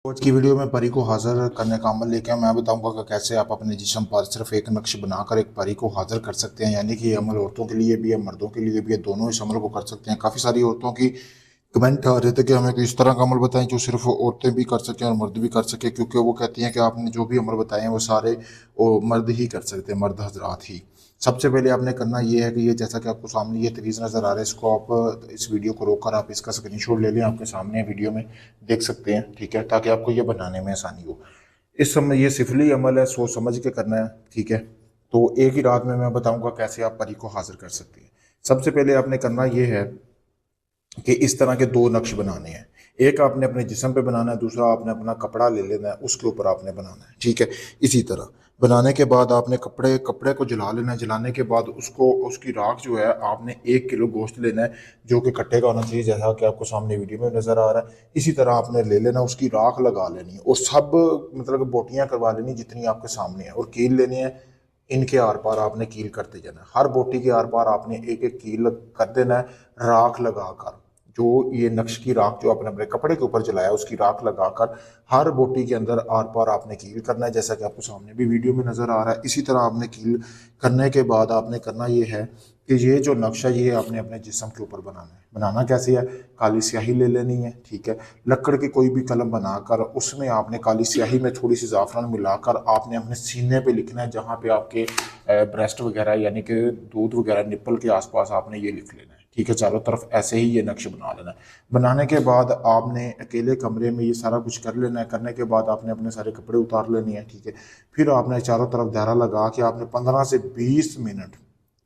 तो आज की वीडियो में परी को हाजिर करने का अमल लेके मैं बताऊंगा कि कैसे आप अपने जिस्म पर सिर्फ एक नक्श बनाकर एक परी को हाजिर कर सकते हैं। यानी कि ये अमल औरतों के लिए भी है, मर्दों के लिए भी है, दोनों इस अमल को कर सकते हैं। काफ़ी सारी औरतों की कमेंट आ रहे थे कि हमें कोई इस तरह का अमल बताएं जो सिर्फ औरतें भी कर सकें और मर्द भी कर सके, क्योंकि वो कहती हैं कि आपने जो भी अमल बताए हैं वो सारे वो मर्द ही कर सकते हैं, मर्द हजरात ही। सबसे पहले आपने करना ये है कि ये जैसा कि आपको सामने ये तवीज़ नज़र आ रहा है, इसको आप इस वीडियो को रोक कर आप इसका स्क्रीनशॉट ले लें, आपके सामने वीडियो में देख सकते हैं, ठीक है, ताकि आपको ये बनाने में आसानी हो। इस समय ये सिफली अमल है, सोच समझ के करना है, ठीक है। तो एक ही रात में मैं बताऊंगा कैसे आप परी को हाजिर कर सकते हैं। सबसे पहले आपने करना ये है कि इस तरह के दो नक्श बनाने हैं। एक आपने अपने जिस्म पे बनाना है, दूसरा आपने अपना कपड़ा ले लेना है, उसके ऊपर आपने बनाना है, ठीक है। इसी तरह बनाने के बाद आपने कपड़े कपड़े को जला लेना है। जलाने के बाद उसको उसकी राख जो है आपने 1 किलो गोश्त लेना है, जो कि कट्टे का होना चाहिए, जैसा कि आपको सामने वीडियो में नज़र आ रहा है। इसी तरह आपने ले लेना, उसकी राख लगा लेनी है और सब मतलब बोटियां करवा लेनी जितनी आपके सामने है, और कील लेनी है। इनके आर पार आपने कील करते जाना है, हर बोटी के आर पार आपने एक एक कील कर देना है, राख लगाकर। जो ये नक्श की राख जो आपने अपने कपड़े के ऊपर जलाया उसकी राख लगाकर हर बोटी के अंदर आर पार आपने कील करना है, जैसा कि आपको सामने भी वीडियो में नजर आ रहा है। इसी तरह आपने कील करने के बाद आपने करना ये है कि ये जो नक्शा ये आपने अपने जिस्म के ऊपर बनाना है। बनाना कैसे है? काली स्याही ले लेनी है, ठीक है। लकड़ की कोई भी कलम बनाकर उसमें आपने काली स्याही में थोड़ी सी ज़ाफ़रान मिलाकर आपने अपने सीने पे लिखना है, जहाँ पे आपके ब्रेस्ट वगैरह यानी कि दूध वगैरह निप्पल के आसपास आपने ये लिख लेना है, ठीक है। चारों तरफ ऐसे ही ये नक्श बना लेना है। बनाने के बाद आपने अकेले कमरे में ये सारा कुछ कर लेना है। करने के बाद आपने अपने सारे कपड़े उतार लेने हैं, ठीक है। फिर आपने चारों तरफ दायरा लगा के आपने 15 से 20 मिनट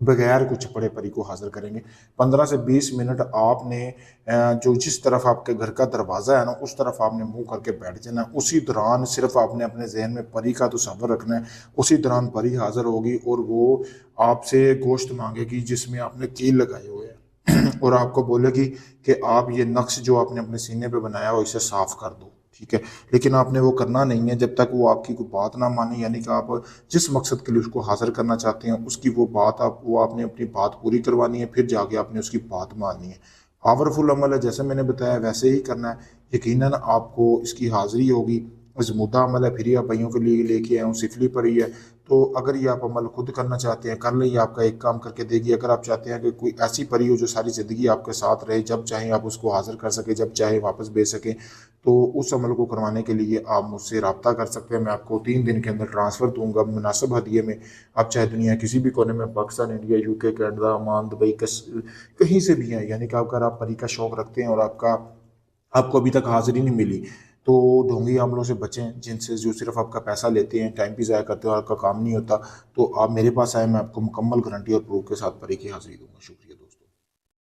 बगैर कुछ पड़े परी को हाजिर करेंगे। 15 से 20 मिनट आपने जो जिस तरफ आपके घर का दरवाज़ा है ना उस तरफ आपने मुंह करके बैठ जाना है। उसी दौरान सिर्फ आपने अपने जहन में परी का तस्वर रखना है। उसी दौरान परी हाजिर होगी और वो आपसे गोश्त मांगेगी जिसमें आपने कील लगाए हुए हैं और आपको बोलेगी कि आप ये नक्श जो आपने अपने सीने पे बनाया हो इसे साफ कर दो, ठीक है। लेकिन आपने वो करना नहीं है जब तक वो आपकी कोई बात ना माने, यानी कि आप जिस मकसद के लिए उसको हाजिर करना चाहते हैं उसकी वो बात आप वो आपने अपनी बात पूरी करवानी है, फिर जाके आपने उसकी बात माननी है। पावरफुल अमल है, जैसे मैंने बताया वैसे ही करना है। यकीनन आपको इसकी हाजिरी होगी। मजमूदा अमल है, फिर ही आप भाइयों के लिए लेके आया हूँ, सिफली पर ही है। तो अगर ये आप अमल खुद करना चाहते हैं कर लें, ये आपका एक काम करके देगी। अगर आप चाहते हैं कि कोई ऐसी परी हो जो सारी ज़िंदगी आपके साथ रहे, जब चाहें आप उसको हाजिर कर सके, जब चाहे वापस भेज सकें, तो उस अमल को करवाने के लिए आप मुझसे रब्ता कर सकते हैं। मैं आपको 3 दिन के अंदर ट्रांसफ़र दूंगा मुनासिब हदिये में। आप चाहे दुनिया किसी भी कोने में, Pakistan, India, UK, Canada, Oman, Dubai, कहीं से भी हैं, यानी कि अगर आप परी का शौक़ रखते हैं और आपको अभी तक हाजिरी नहीं मिली, तो ढोंगी अमलों से बचें जिनसे जो सिर्फ आपका पैसा लेते हैं, टाइम भी ज़ाया करते हैं और आपका काम नहीं होता। तो आप मेरे पास आए, मैं आपको मुकम्मल गारंटी और प्रूफ के साथ परी की हाजिरी दूंगा। शुक्रिया।